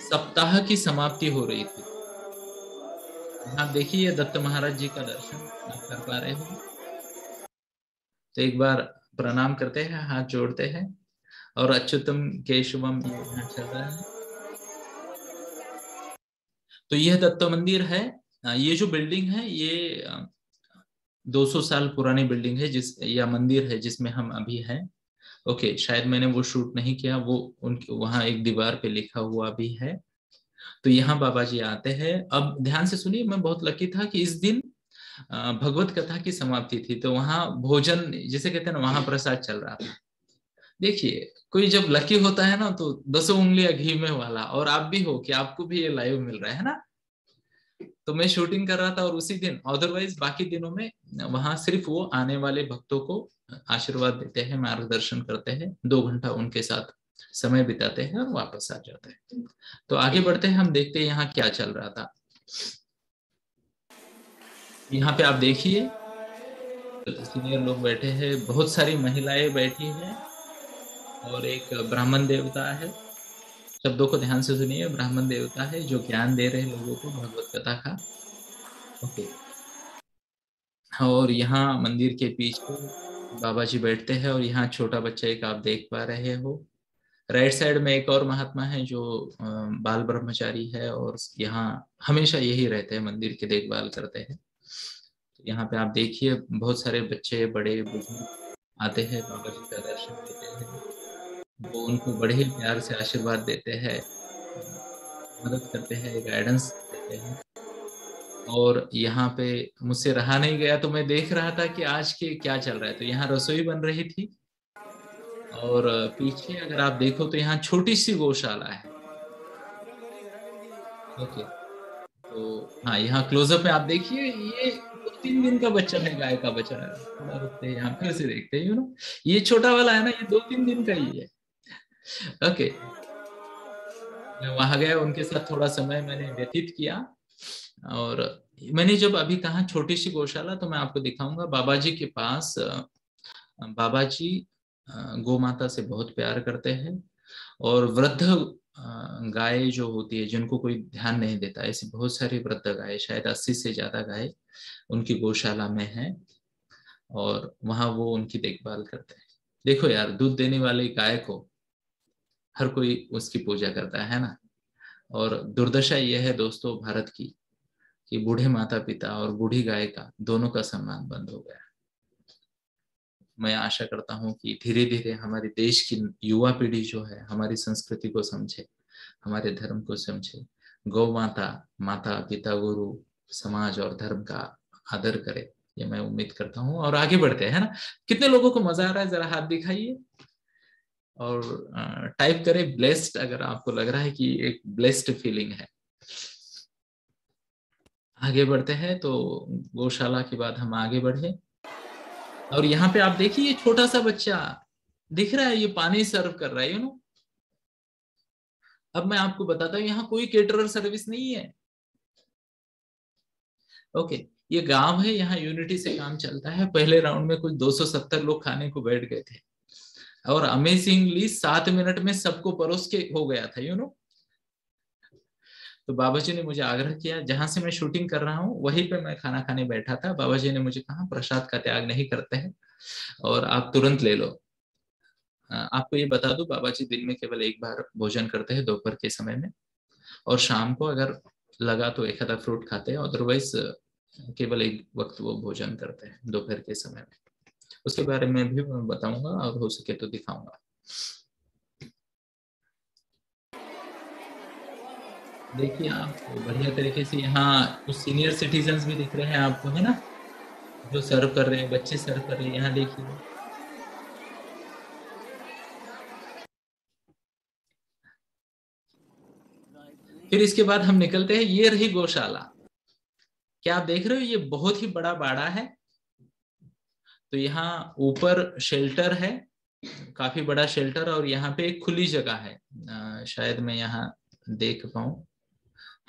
सप्ताह की समाप्ति हो रही थी। आप देखिए दत्त महाराज जी का दर्शन आप कर पा रहे हो? तो एक बार प्रणाम करते हैं, हाथ जोड़ते हैं, और अच्युतम केशवम ये यहाँ चल रहा है। तो यह दत्त मंदिर है। ये जो बिल्डिंग है ये 200 साल पुरानी बिल्डिंग है, जिस या मंदिर है जिसमें हम अभी हैं। ओके, शायद मैंने वो शूट नहीं किया, वो उनके वहां एक दीवार पे लिखा हुआ भी है। तो यहाँ बाबा जी आते हैं। अब ध्यान से सुनिए, मैं बहुत लकी था कि इस दिन भगवत कथा की समाप्ति थी, तो वहां भोजन जिसे कहते हैं ना, वहां प्रसाद चल रहा था। देखिए, कोई जब लकी होता है ना तो 10 उंगलियां घी में वाला, और आप भी हो कि आपको भी ये लाइव मिल रहा है ना? तो मैं शूटिंग कर रहा था, और उसी दिन, अदरवाइज बाकी दिनों में वहां सिर्फ वो आने वाले भक्तों को आशीर्वाद देते हैं, मार्गदर्शन करते हैं, 2 घंटा उनके साथ समय बिताते हैं और वापस आ जाते हैं। तो आगे बढ़ते हैं, हम देखते हैं यहाँ क्या चल रहा था। यहाँ पे आप देखिए, सीनियर लोग बैठे हैं, बहुत सारी महिलाएं बैठी हैं, और एक ब्राह्मण देवता है। शब्दों को ध्यान से सुनिए, ब्राह्मण देवता है जो ज्ञान दे रहे हैं लोगों को भगवत कथा का। ओके। और यहाँ मंदिर के पीछे बाबा जी बैठते हैं, और यहाँ छोटा बच्चा एक आप देख पा रहे हो। राइट साइड में एक और महात्मा है जो बाल ब्रह्मचारी है, और यहाँ हमेशा यही रहते हैं, मंदिर की देखभाल करते हैं। यहाँ पे आप देखिए, बहुत सारे बच्चे, बड़े बुजुर्ग आते हैं, बाबा जी का दर्शन लेते हैं। वो उनको बड़े ही प्यार से आशीर्वाद देते हैं, मदद करते हैं, गाइडेंस देते हैं। और यहाँ पे मुझसे रहा नहीं गया, तो मैं देख रहा था कि आज के क्या चल रहा है। तो यहाँ रसोई बन रही थी, और पीछे अगर आप देखो तो यहाँ छोटी सी गौशाला है। ओके, तो हाँ, यहाँ क्लोजअप में आप देखिए, ये 2-3 दिन का बच्चा है, गाय का बच्चा है। थोड़ा रुकते हैं, यहाँ फिर से देखते हैं, ये छोटा वाला है ना, ये 2-3 दिन का ही है। ओके, मैं वहां गया, उनके साथ थोड़ा समय मैंने व्यतीत किया। और मैंने जब अभी कहा छोटी सी गौशाला, तो मैं आपको दिखाऊंगा बाबा जी के पास। बाबा जी गौ माता से बहुत प्यार करते हैं, और वृद्ध गाय जो होती है जिनको कोई ध्यान नहीं देता, ऐसी बहुत सारी वृद्ध गाय, शायद 80 से ज्यादा गाय उनकी गौशाला में है, और वहां वो उनकी देखभाल करते हैं। देखो यार, दूध देने वाली गाय को हर कोई उसकी पूजा करता है ना? और दुर्दशा यह है दोस्तों भारत की, कि बूढ़े माता पिता और बूढ़ी गाय का दोनों का सम्मान बंद हो गया। मैं आशा करता हूँ कि धीरे धीरे हमारे देश की युवा पीढ़ी जो है हमारी संस्कृति को समझे, हमारे धर्म को समझे, गौ माता, माता पिता गुरु समाज और धर्म का आदर करे। ये मैं उम्मीद करता हूँ, और आगे बढ़ते हैं ना। कितने लोगों को मजा आ रहा है, जरा हाथ दिखाइए, और टाइप करें ब्लेस्ड अगर आपको लग रहा है कि एक ब्लेस्ड फीलिंग है। आगे बढ़ते हैं, तो गौशाला के बाद हम आगे बढ़े। और यहाँ पे आप देखिए, ये छोटा सा बच्चा दिख रहा है, ये पानी सर्व कर रहा है, अब मैं आपको बताता हूँ, यहाँ कोई केटरर सर्विस नहीं है। ओके, ये गांव है, यहाँ यूनिटी से काम चलता है। पहले राउंड में कुछ 270 लोग खाने को बैठ गए थे, और अमेजिंगली 7 मिनट में सबको परोस के हो गया था, तो बाबा जी ने मुझे आग्रह किया, जहां से मैं शूटिंग कर रहा हूँ वहीं पे मैं खाना खाने बैठा था। बाबा जी ने मुझे कहा, प्रसाद का त्याग नहीं करते हैं और आप तुरंत ले लो। आपको ये बता दूं, बाबा जी दिन में केवल एक बार भोजन करते हैं, दोपहर के समय में, और शाम को अगर लगा तो एक आधा फ्रूट खाते हैं, अदरवाइज केवल एक वक्त वो भोजन करते हैं दोपहर के समय में। उसके बारे में भी मैं बताऊंगा और हो सके तो दिखाऊंगा। देखिए आप बढ़िया तरीके से यहाँ कुछ सीनियर सिटीजन्स भी दिख रहे हैं आपको, है ना, जो सर्व कर रहे हैं, बच्चे सर्व कर रहे हैं, यहाँ देखिए। फिर इसके बाद हम निकलते हैं, ये रही गौशाला। क्या आप देख रहे हो, ये बहुत ही बड़ा बाड़ा है। तो यहाँ ऊपर शेल्टर है, काफी बड़ा शेल्टर, और यहाँ पे एक खुली जगह है। शायद मैं यहाँ देख पाऊं।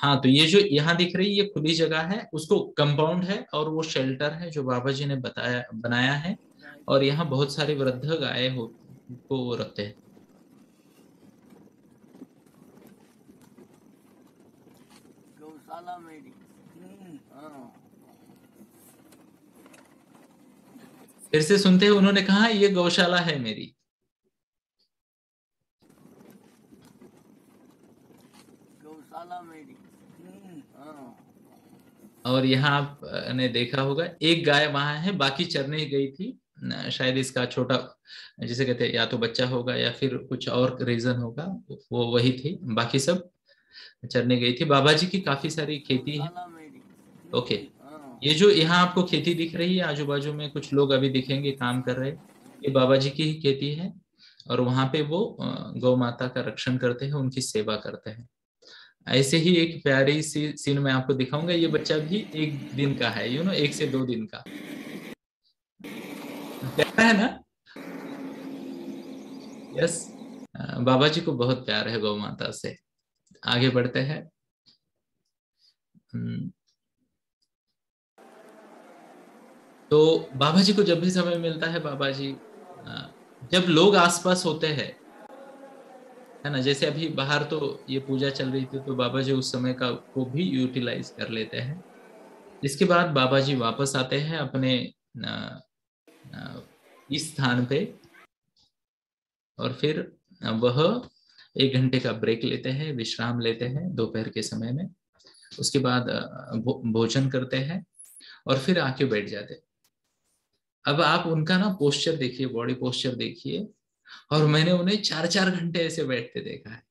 हाँ, तो ये जो यहाँ दिख रही है, ये खुली जगह है, उसको कंपाउंड है, और वो शेल्टर है जो बाबा जी ने बताया बनाया है। और यहाँ बहुत सारी वृद्ध गायें हो को वो रखते हैं। गौशाला मेरी। हाँ। फिर से सुनते हैं, उन्होंने कहा, ये गौशाला है मेरी। गौशाला मेरी। हाँ। और यहाँ आपने देखा होगा, एक गाय वहां है, बाकी चरने गई थी। शायद इसका छोटा, जिसे कहते हैं, या तो बच्चा होगा या फिर कुछ और रीजन होगा, वो वही थी, बाकी सब चरने गई थी। बाबा जी की काफी सारी खेती है। गौशाला मेरी। ओके, हाँ। ये जो यहाँ आपको खेती दिख रही है, आजू बाजू में कुछ लोग अभी दिखेंगे काम कर रहे, ये बाबा जी की ही खेती है। और वहां पे वो गौ माता का रक्षण करते हैं, उनकी सेवा करते हैं। ऐसे ही एक प्यारी सी सीन मैं आपको दिखाऊंगा। ये बच्चा भी 1 दिन का है, 1 से 2 दिन का। प्यारा है ना। यस, बाबा जी को बहुत प्यार है गौ माता से। आगे बढ़ते हैं। हम्म, तो बाबा जी को जब भी समय मिलता है, बाबा जी अ, जब लोग आसपास होते हैं, है ना, जैसे अभी बाहर तो ये पूजा चल रही थी, तो बाबा जी उस समय का को भी यूटिलाइज कर लेते हैं। इसके बाद बाबा जी वापस आते हैं अपने अ, इस स्थान पे, और फिर वह 1 घंटे का ब्रेक लेते हैं, विश्राम लेते हैं दोपहर के समय में। उसके बाद भोजन करते हैं, और फिर आके बैठ जाते हैं। अब आप उनका ना पोस्चर देखिए, बॉडी पोस्चर देखिए, और मैंने उन्हें 4-4 घंटे ऐसे बैठते देखा है।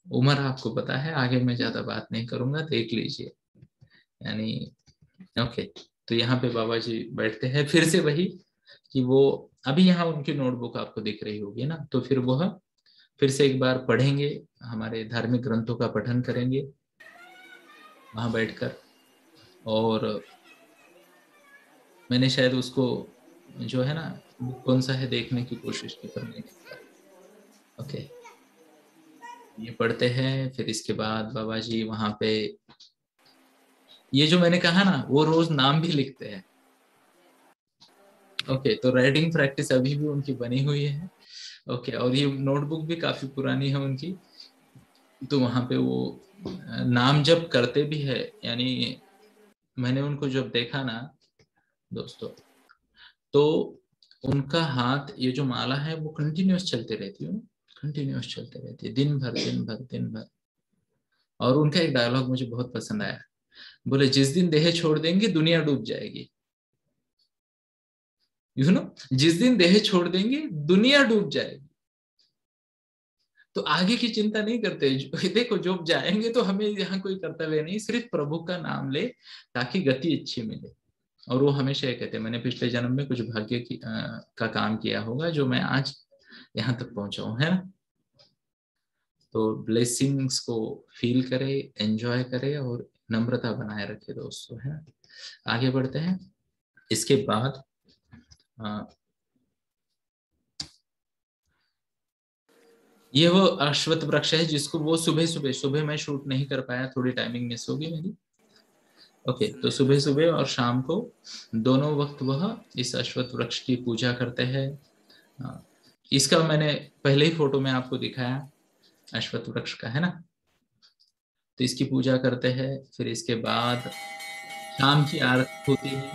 उम्र आपको पता है, आगे मैं ज्यादा बात नहीं करूंगा, देख लीजिए, यानी। ओके, तो यहाँ पे बाबा जी बैठते हैं, फिर से वही कि वो, अभी यहाँ उनकी नोटबुक आपको दिख रही होगी ना, तो फिर वह फिर से एक बार पढ़ेंगे, हमारे धार्मिक ग्रंथों का पठन करेंगे वहां बैठकर। और मैंने शायद उसको, जो है ना, कौन सा है देखने की कोशिश की, पर नहीं दिख रहा। ओके, ये पढ़ते हैं, फिर इसके बाद बाबा जी वहां पे, ये जो मैंने कहा ना, वो रोज नाम भी लिखते हैं। ओके, तो राइटिंग प्रैक्टिस अभी भी उनकी बनी हुई है। ओके, और ये नोटबुक भी काफी पुरानी है उनकी। तो वहां पे वो नाम जप करते भी है, यानी मैंने उनको जब देखा ना दोस्तों, तो उनका हाथ, ये जो माला है वो कंटिन्यूअस चलती रहती है, कंटिन्यूअस चलती रहती है, दिन भर दिन भर दिन भर। और उनका एक डायलॉग मुझे बहुत पसंद आया, बोले, जिस दिन देह छोड़ देंगे दुनिया डूब जाएगी। यू नो, जिस दिन देह छोड़ देंगे दुनिया डूब जाएगी। तो आगे की चिंता नहीं करते। देखो, जब जाएंगे तो हमें यहाँ कोई कर्तव्य नहीं, सिर्फ प्रभु का नाम ले, ताकि गति अच्छी मिले। और वो हमेशा ये कहते हैं, मैंने पिछले जन्म में कुछ भाग्य का काम किया होगा, जो मैं आज यहाँ तक पहुंचा हूँ, है ना। तो ब्लेसिंग्स को फील करे, एंजॉय करे, और नम्रता बनाए रखे दोस्तों, है ना। आगे बढ़ते हैं। इसके बाद ये वो अश्वत्थ वृक्ष है जिसको वो सुबह मैं शूट नहीं कर पाया, थोड़ी टाइमिंग मिस होगी मेरी। ओके, तो सुबह सुबह और शाम को दोनों वक्त वह इस अश्वत्थ वृक्ष की पूजा करते हैं। इसका मैंने पहले ही फोटो में आपको दिखाया अश्वत्थ वृक्ष का, है ना। तो इसकी पूजा करते हैं, फिर इसके बाद शाम की आरती होती है।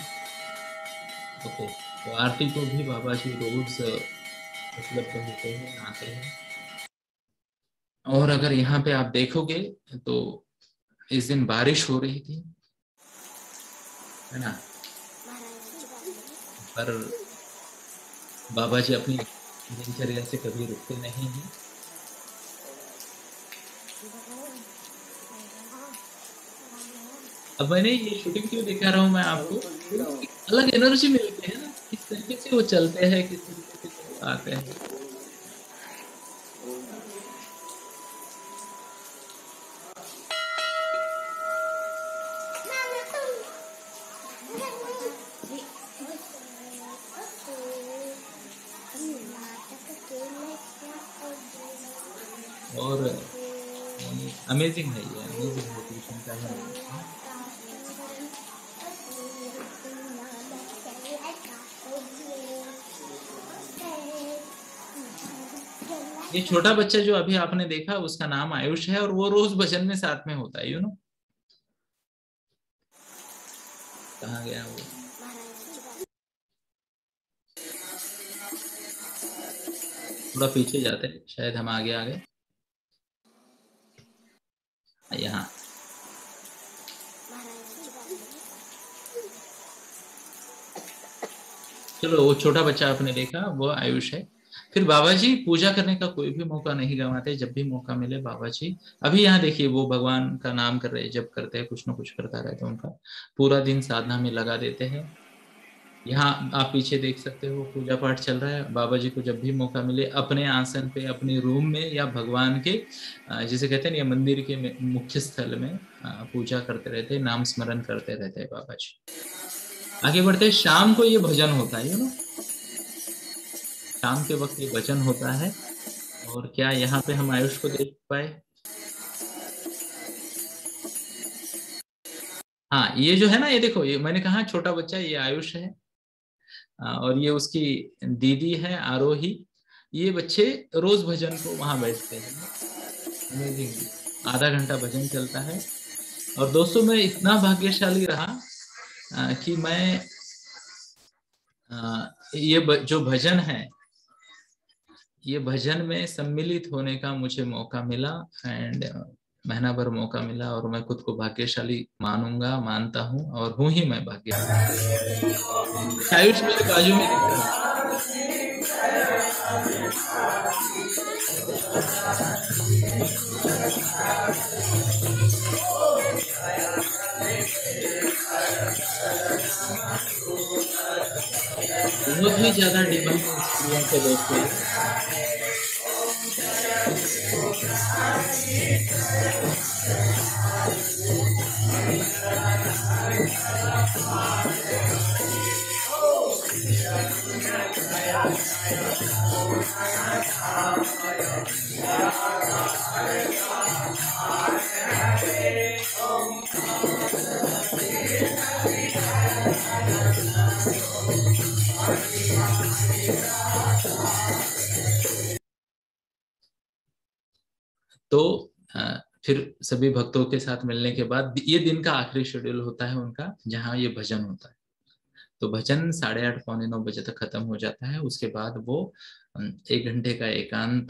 ओके, तो आरती को भी बाबा जी रोज उपलब्ध होते हैं, आते हैं। और अगर यहाँ पे आप देखोगे तो इस दिन बारिश हो रही थी, है ना, पर बाबा जी अपनी दिनचर्या से कभी रुकते नहीं हैं। अब मैंने ये शूटिंग क्यों दिखा रहा हूँ मैं आपको, अलग एनर्जी मिलती है ना, किस तरीके से वो चलते हैं, किस तरीके से वो आते हैं। और अमेजिंग है, ये अमेजिंग मोटिवेशन का है। ये छोटा बच्चा जो अभी आपने देखा उसका नाम आयुष है, और वो रोज भजन में साथ में होता है, यू नो। कहाँ गया वो? थोड़ा पीछे जाते हैं, शायद हम आगे आ गए। यहाँ चलो, वो छोटा बच्चा आपने देखा वो आयुष है। फिर बाबा जी पूजा करने का कोई भी मौका नहीं गंवाते, जब भी मौका मिले बाबा जी, अभी यहाँ देखिए वो भगवान का नाम कर रहे, जब करते हैं, कुछ ना कुछ करता रहता है, उनका पूरा दिन साधना में लगा देते हैं। यहाँ आप पीछे देख सकते हो पूजा पाठ चल रहा है। बाबा जी को जब भी मौका मिले अपने आसन पे, अपने रूम में, या भगवान के जिसे कहते हैं, या मंदिर के मुख्य स्थल में पूजा करते रहते हैं, नाम स्मरण करते रहते हैं बाबा जी। आगे बढ़ते हैं, शाम को ये भजन होता है, यू नो, शाम के वक्त ये भजन होता है। और क्या यहाँ पे हम आयुष को देख पाए? हाँ, ये जो है ना, ये देखो, ये मैंने कहा छोटा बच्चा, ये आयुष है। और ये उसकी दीदी है आरोही। ये बच्चे रोज भजन को वहां बैठते हैं। अमेजिंग, आधा घंटा भजन चलता है। और दोस्तों, मैं इतना भाग्यशाली रहा कि मैं जो भजन है, ये भजन में सम्मिलित होने का मुझे मौका मिला। एंड महीना भर मौका मिला, और मैं खुद को भाग्यशाली मानूंगा, मानता हूँ, और हूँ ही मैं भाग्यशाली। आयुष मेरे बाजू में दिख रहा है। बहुत ही ज्यादा डिमांड है स्त्रियों के दोस्तों। तो फिर सभी भक्तों के साथ मिलने के बाद ये दिन का आखिरी शेड्यूल होता है उनका, जहाँ ये भजन होता है। तो भजन 8:30 पौने 9 बजे तक खत्म हो जाता है। उसके बाद वो 1 घंटे का एकांत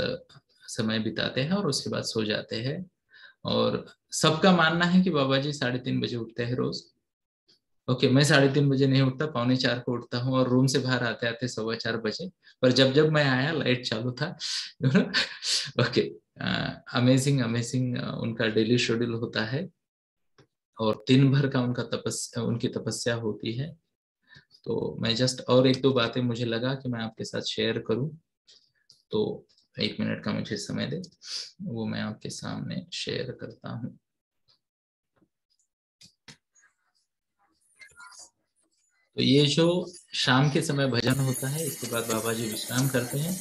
समय बिताते हैं, और उसके बाद सो जाते हैं। और सबका मानना है कि बाबा जी 3:30 बजे उठते हैं रोज। ओके, मैं 3:30 बजे नहीं उठता, पौने 4 को उठता हूँ, और रूम से बाहर आते आते 4:15 बजे। पर जब जब मैं आया लाइट चालू था। ओके, अमेजिंग अमेजिंग उनका डेली शेड्यूल होता है, और दिन भर का उनकी तपस्या होती है। तो मैं जस्ट और एक दो बातें मुझे लगा कि मैं आपके साथ शेयर करूं, तो 1 मिनट का मुझे समय दे, वो मैं आपके सामने शेयर करता हूं। तो ये जो शाम के समय भजन होता है, इसके बाद बाबा जी विश्राम करते हैं।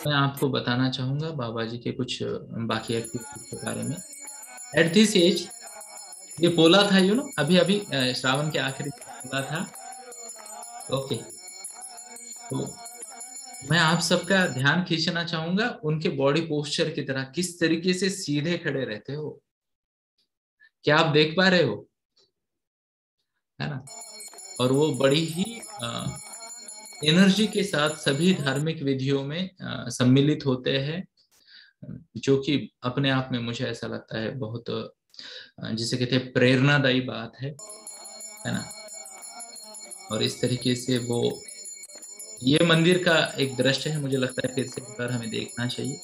मैं आपको बताना चाहूंगा बाबा जी के कुछ बाकी एक्टिविटीज के बारे में। एट दिस एज, ये पोला था, अभी अभी श्रावण के आखिरी में पोला था। ओके, तो मैं आप सबका ध्यान खींचना चाहूंगा उनके बॉडी पोस्चर की तरह, किस तरीके से सीधे खड़े रहते हो। क्या आप देख पा रहे हो? है ना? और वो बड़ी ही एनर्जी के साथ सभी धार्मिक विधियों में सम्मिलित होते हैं, जो कि अपने आप में मुझे ऐसा लगता है बहुत जिसे कहते हैं प्रेरणादायी बात है ना? और इस तरीके से वो, ये मंदिर का एक दृश्य है, मुझे लगता है फिर से एक बार हमें देखना चाहिए।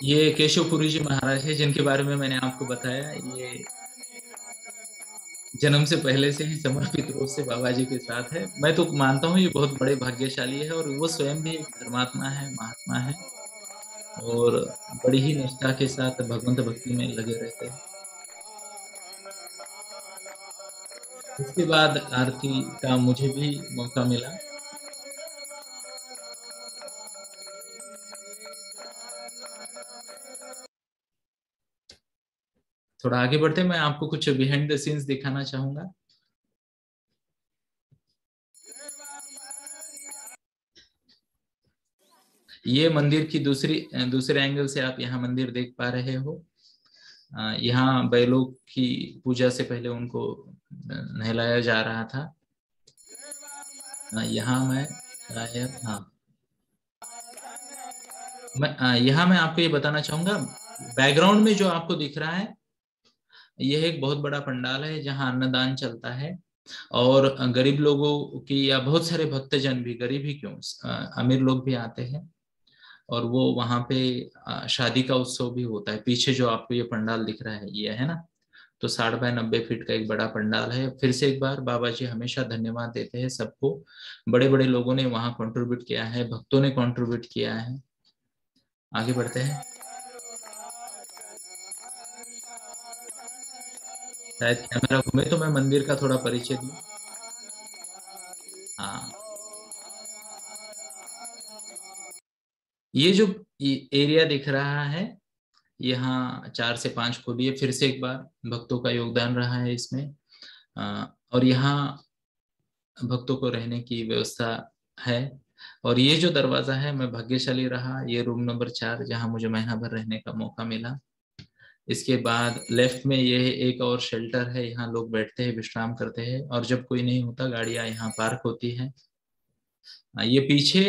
ये केशवपुरी जी महाराज है, जिनके बारे में मैंने आपको बताया। ये जन्म से पहले से ही समर्पित रूप से बाबा जी के साथ है। मैं तो मानता हूँ ये बहुत बड़े भाग्यशाली है, और वो स्वयं भी एक धर्मात्मा है, महात्मा है, और बड़ी ही निष्ठा के साथ भगवंत भक्ति में लगे रहते हैं। इसके बाद आरती का मुझे भी मौका मिला। थोड़ा आगे बढ़ते, मैं आपको कुछ बिहाइंड द सीन्स दिखाना चाहूंगा। ये मंदिर की दूसरे एंगल से आप यहाँ मंदिर देख पा रहे हो। यहाँ बैलों की पूजा से पहले उनको नहलाया जा रहा था। यहाँ मैं शायद, हाँ, यहाँ मैं आपको ये बताना चाहूंगा, बैकग्राउंड में जो आपको दिख रहा है, यह एक बहुत बड़ा पंडाल है जहाँ अन्नदान चलता है। और गरीब लोगों की, या बहुत सारे भक्तजन भी, गरीब ही क्यों, अमीर लोग भी आते हैं, और वो वहां पे शादी का उत्सव भी होता है। पीछे जो आपको ये पंडाल दिख रहा है, ये है ना, तो 60 बाय 90 फीट का एक बड़ा पंडाल है। फिर से एक बार बाबा जी हमेशा धन्यवाद देते हैं सबको। बड़े बड़े लोगों ने वहां कंट्रीब्यूट किया है, भक्तों ने कंट्रीब्यूट किया है। आगे बढ़ते हैं। शायद कैमरा घूमे तो मैं मंदिर का थोड़ा परिचय दूं। हाँ, ये जो एरिया दिख रहा है, यहाँ 4 से 5 खोलिए, फिर से एक बार भक्तों का योगदान रहा है इसमें। और यहाँ भक्तों को रहने की व्यवस्था है। और ये जो दरवाजा है, मैं भाग्यशाली रहा, ये रूम नंबर 4, जहाँ मुझे महीना भर रहने का मौका मिला। इसके बाद लेफ्ट में ये एक और शेल्टर है, यहाँ लोग बैठते हैं, विश्राम करते हैं, और जब कोई नहीं होता गाड़ियां यहाँ पार्क होती है। ये पीछे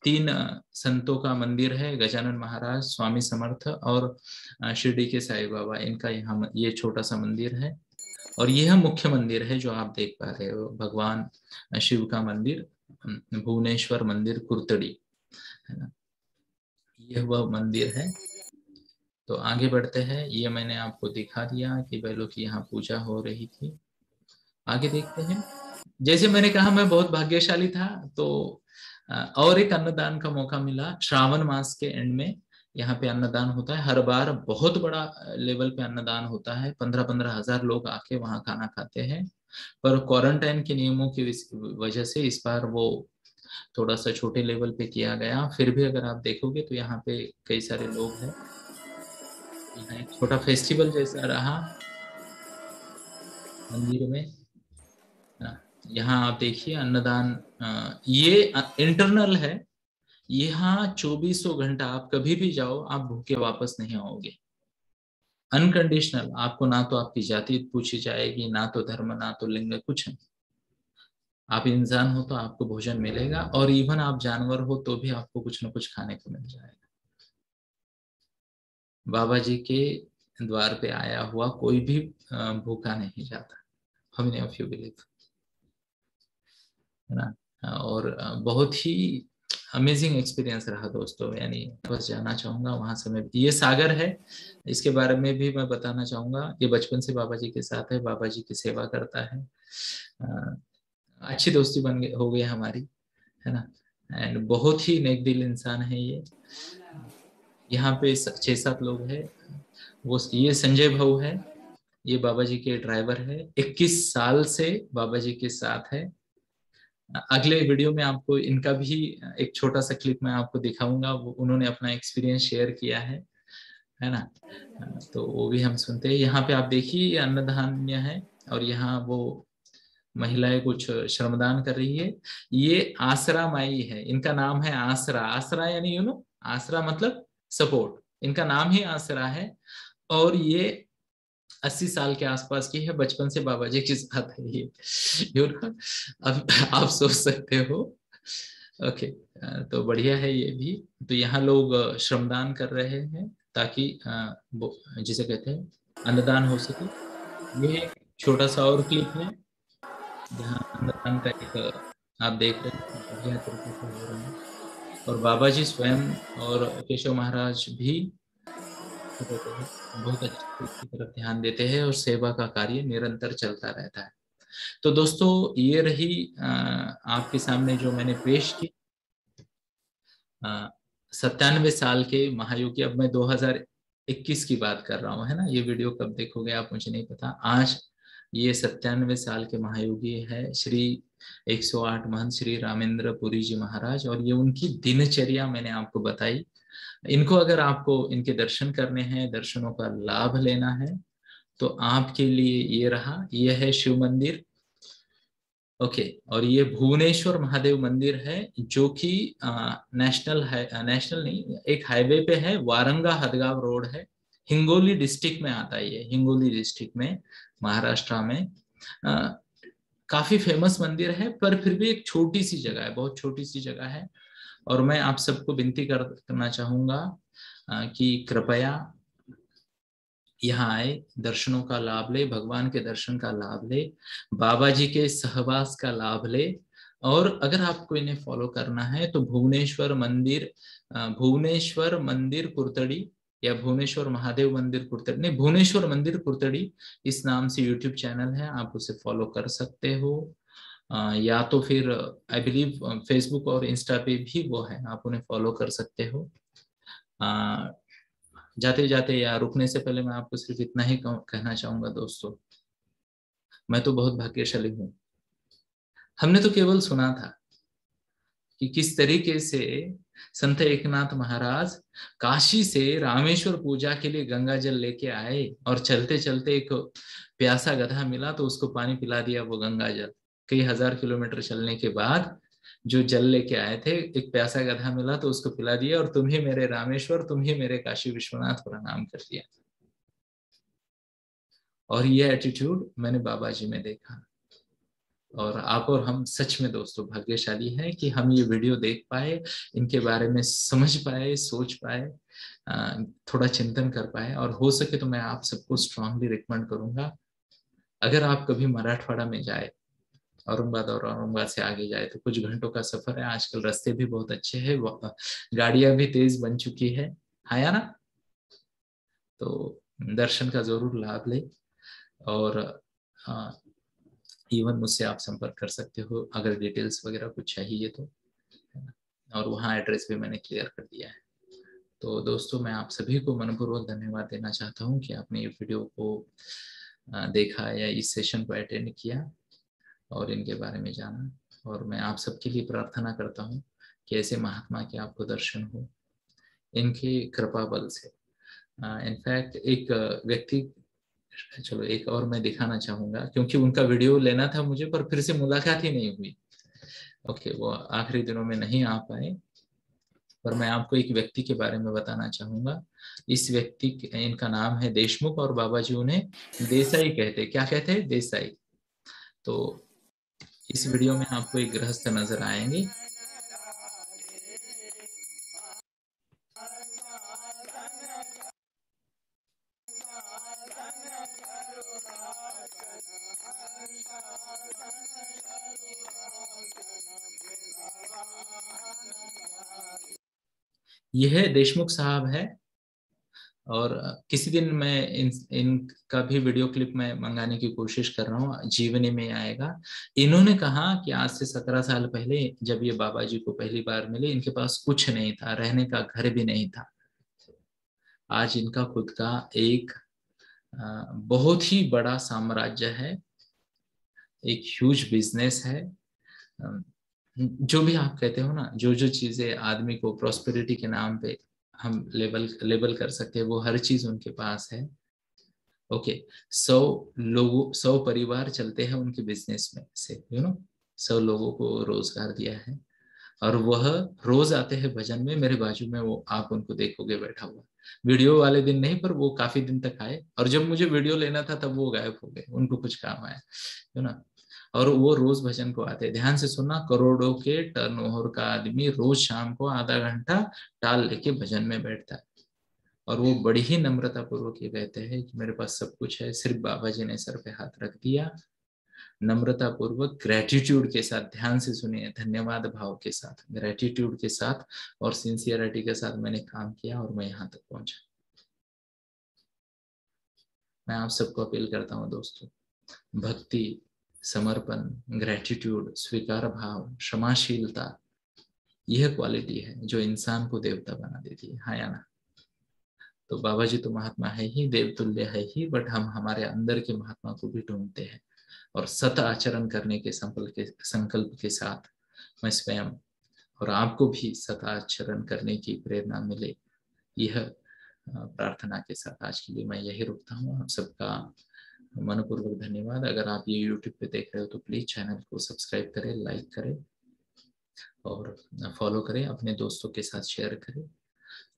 3 संतों का मंदिर है, गजानन महाराज, स्वामी समर्थ, और शिरडी के साईं बाबा, इनका यहाँ ये छोटा सा मंदिर है। और यह मुख्य मंदिर है जो आप देख पा रहे हो, भगवान शिव का मंदिर, भुवनेश्वर मंदिर कुर्तड़ी, है ना, यह वह मंदिर है। तो आगे बढ़ते हैं। ये मैंने आपको दिखा दिया कि बैलों की यहाँ पूजा हो रही थी। आगे देखते हैं। जैसे मैंने कहा, मैं बहुत भाग्यशाली था, तो और एक अन्नदान का मौका मिला श्रावण मास के एंड में। यहाँ पे अन्नदान होता है हर बार, बहुत बड़ा लेवल पे अन्नदान होता है। 15-15 हजार लोग आके वहाँ खाना खाते हैं। पर क्वारंटाइन के नियमों की वजह से इस बार वो थोड़ा सा छोटे लेवल पे किया गया। फिर भी अगर आप देखोगे तो यहाँ पे कई सारे लोग हैं। यहाँ एक छोटा फेस्टिवल जैसा रहा मंदिर में। यहाँ आप देखिए अन्नदान, ये इंटरनल है। यहाँ 2400 घंटा आप कभी भी जाओ, आप भूखे वापस नहीं आओगे। अनकंडीशनल, आपको ना तो आपकी जाति पूछी जाएगी, ना तो धर्म, ना तो लिंग, कुछ नहीं। आप इंसान हो तो आपको भोजन मिलेगा, और इवन आप जानवर हो तो भी आपको कुछ ना कुछ खाने को मिल जाएगा। बाबा जी के द्वार पे आया हुआ कोई भी भूखा नहीं जाता। How many of you believe, है ना? और बहुत ही अमेजिंग एक्सपीरियंस रहा दोस्तों। यानी बस जाना चाहूंगा वहां से। मैं, ये सागर है, इसके बारे में भी मैं बताना चाहूंगा। ये बचपन से बाबा जी के साथ है, बाबा जी की सेवा करता है। अ, अच्छी दोस्ती हो गई हमारी, है ना। एंड बहुत ही नेक दिल इंसान है ये। यहाँ पे 6-7 लोग हैं, वो ये संजय भाऊ है, ये बाबा जी के ड्राइवर है, 21 साल से बाबा जी के साथ है। अगले वीडियो में आपको इनका भी एक छोटा सा क्लिप मैं आपको दिखाऊंगा, वो उन्होंने अपना एक्सपीरियंस शेयर किया है ना। तो वो भी हम सुनते हैं। यहाँ पे आप देखिए ये अन्नधान्य है, और यहाँ वो महिलाएं कुछ श्रमदान कर रही है। ये आसरा माई है, इनका नाम है आसरा। आसरा यानी आसरा मतलब सपोर्ट, इनका नाम ही आसरा है। और ये 80 साल के आसपास की है, बचपन से बाबा जी के साथ है ये। अब आप सोच सकते हो। ओके, तो बढ़िया है ये भी। तो यहाँ लोग श्रमदान कर रहे हैं ताकि जिसे कहते हैं अन्नदान हो सके। ये एक छोटा सा और क्लिप है जहाँ अन्नदान का एक आप देख रहे हैं बढ़िया तरीके से हो रहा है। और बाबा जी स्वयं और केशव महाराज भी रहते हैं, बहुत अच्छे की तरफ ध्यान देते हैं, और सेवा का कार्य निरंतर चलता रहता है। तो दोस्तों ये रही आपके सामने जो मैंने पेश की 97 साल के महायोगी। अब मैं 2021 की बात कर रहा हूँ, है ना। ये वीडियो कब देखोगे आप मुझे नहीं पता। आज ये 97 साल के महायोगी है श्री 108 महंत श्री रामेंद्र पुरी जी महाराज। और ये उनकी दिनचर्या मैंने आपको बताई। इनको अगर आपको इनके दर्शन करने हैं, दर्शनों का लाभ लेना है, तो आपके लिए ये रहा, ये है शिव मंदिर। ओके, और ये भुवनेश्वर महादेव मंदिर है, जो कि नेशनल है, नेशनल नहीं, एक हाईवे पे है, वारंगा हदगांव रोड है, हिंगोली डिस्ट्रिक्ट में आता है ये, हिंगोली डिस्ट्रिक्ट में, महाराष्ट्र में। काफी फेमस मंदिर है, पर फिर भी एक छोटी सी जगह है, बहुत छोटी सी जगह है। और मैं आप सबको विनती करना चाहूंगा कि कृपया यहाँ आए, दर्शनों का लाभ ले, भगवान के दर्शन का लाभ ले, बाबा जी के सहवास का लाभ ले। और अगर आपको इन्हें फॉलो करना है तो भुवनेश्वर मंदिर कुर्तड़ी, या भुवनेश्वर महादेव मंदिर कुर्तड़ी, नहीं, भुवनेश्वर मंदिर कुर्तड़ी इस नाम से यूट्यूब चैनल है, आप उसे फॉलो कर सकते हो। या तो फिर आई बिलीव फेसबुक और इंस्टा पे भी वो है, आप उन्हें फॉलो कर सकते हो। जाते जाते या रुकने से पहले मैं आपको सिर्फ इतना ही कहना चाहूंगा दोस्तों, मैं तो बहुत भाग्यशाली हूँ। हमने तो केवल सुना था कि किस तरीके से संत एकनाथ महाराज काशी से रामेश्वर पूजा के लिए गंगा जल लेके आए, और चलते चलते एक प्यासा गधा मिला तो उसको पानी पिला दिया वो गंगा जल। कई हजार किलोमीटर चलने के बाद जो जल लेके आए थे, एक प्यासा गधा मिला तो उसको पिला दिया, और तुम ही मेरे रामेश्वर, तुम ही मेरे काशी विश्वनाथ प्रणाम कर दिया। और ये एटीट्यूड मैंने बाबा जी में देखा। और आप और हम सच में दोस्तों भाग्यशाली हैं कि हम ये वीडियो देख पाए, इनके बारे में समझ पाए, सोच पाए, थोड़ा चिंतन कर पाए। और हो सके तो मैं आप सबको स्ट्रांगली रिकमेंड करूंगा, अगर आप कभी मराठवाड़ा में जाए, औरंगाबाद और औरंगाबाद से आगे जाए, तो कुछ घंटों का सफर है। आजकल रास्ते भी बहुत अच्छे हैं, गाड़ियां भी तेज बन चुकी है या ना। तो दर्शन का जरूर लाभ ले। और इवन मुझसे आप संपर्क कर सकते हो अगर डिटेल्स वगैरह कुछ चाहिए तो, है ना। और वहाँ एड्रेस भी मैंने क्लियर कर दिया है। तो दोस्तों मैं आप सभी को मनपूर्वक धन्यवाद देना चाहता हूँ कि आपने ये वीडियो को देखा या इस सेशन को अटेंड किया और इनके बारे में जाना। और मैं आप सबके लिए प्रार्थना करता हूँ कि ऐसे महात्मा के आपको दर्शन हो इनके कृपा बल से। इनफैक्ट एक व्यक्ति, चलो एक और मैं दिखाना चाहूंगा, क्योंकि उनका वीडियो लेना था मुझे, पर फिर से मुलाकात ही नहीं हुई। ओके, वो आखिरी दिनों में नहीं आ पाए। पर मैं आपको एक व्यक्ति के बारे में बताना चाहूंगा। इस व्यक्ति, इनका नाम है देशमुख, और बाबा जी उन्हें देसाई कहते, क्या कहते हैं, देसाई। तो इस वीडियो में आपको एक गृहस्थ नजर आएंगे। यह देशमुख साहब है। और किसी दिन मैं इनका भी वीडियो क्लिप में मंगाने की कोशिश कर रहा हूँ, जीवनी में आएगा। इन्होंने कहा कि आज से 17 साल पहले जब ये बाबा जी को पहली बार मिले, इनके पास कुछ नहीं था, रहने का घर भी नहीं था। आज इनका खुद का एक बहुत ही बड़ा साम्राज्य है, एक ह्यूज बिजनेस है। जो भी आप कहते हो ना, जो जो चीजें आदमी को प्रॉस्पेरिटी के नाम पे हम लेबल कर सकते हैं, वो हर चीज उनके पास है। ओके, 100 परिवार चलते हैं उनके बिजनेस में से, 100 लोगों को रोजगार दिया है। और वह रोज आते हैं भजन में, मेरे बाजू में वो आप उनको देखोगे बैठा हुआ। वीडियो वाले दिन नहीं, पर वो काफी दिन तक आए, और जब मुझे वीडियो लेना था तब वो गायब हो गए, उनको कुछ काम आया, है ना। और वो रोज भजन को आते हैं। ध्यान से सुनना, करोड़ों के टर्नओवर का आदमी रोज शाम को आधा घंटा टाल लेके भजन में बैठता है। और वो बड़ी ही नम्रता पूर्वक ये कहते हैं कि मेरे पास सब कुछ है, सिर्फ बाबा जी ने सर पे हाथ रख दिया, नम्रता पूर्वक, ग्रेटिट्यूड के साथ, ध्यान से सुनिए, धन्यवाद भाव के साथ, ग्रेटिट्यूड के साथ और सिंसियरिटी के साथ मैंने काम किया और मैं यहाँ तक पहुंचा। मैं आप सबको अपील करता हूँ दोस्तों, भक्ति, समर्पण, ग्रेटिट्यूड, स्वीकार भाव, क्षमाशीलता, यह क्वालिटी है जो इंसान को देवता बना देती है, हाँ या ना। तो बाबा जी तो महात्मा है ही, देवतुल्य है ही, बट हम हमारे अंदर के महात्मा को भी ढूंढते हैं। और सत आचरण करने के संकल्प के साथ मैं स्वयं और आपको भी सत आचरण करने की प्रेरणा मिले, यह प्रार्थना के साथ आज के लिए मैं यही रुकता हूँ। आप सबका मनपूर्वक धन्यवाद। अगर आप ये यूट्यूब पे देख रहे हो तो प्लीज चैनल को सब्सक्राइब करें, लाइक करें और फॉलो करें, अपने दोस्तों के साथ शेयर करें,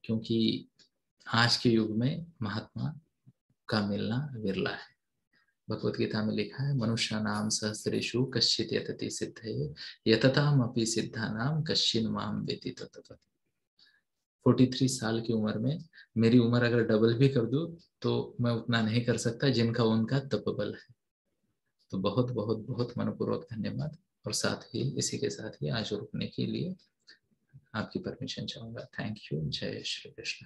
क्योंकि आज के युग में महात्मा का मिलना विरला है। भगवत गीता में लिखा है, मनुष्य नाम सहस्रेषु कश्चित् यतति सिद्धये यतताम अपि सिद्धानाम कश्चिन् माम वेति ततः। 43 साल की उम्र में मेरी उम्र अगर डबल भी कर दूं तो मैं उतना नहीं कर सकता जिनका उनका तपबल है। तो बहुत बहुत बहुत मनपूर्वक धन्यवाद। और साथ ही इसी के साथ ही आज रुकने के लिए आपकी परमिशन चाहूंगा। Thank you. जय श्री कृष्ण।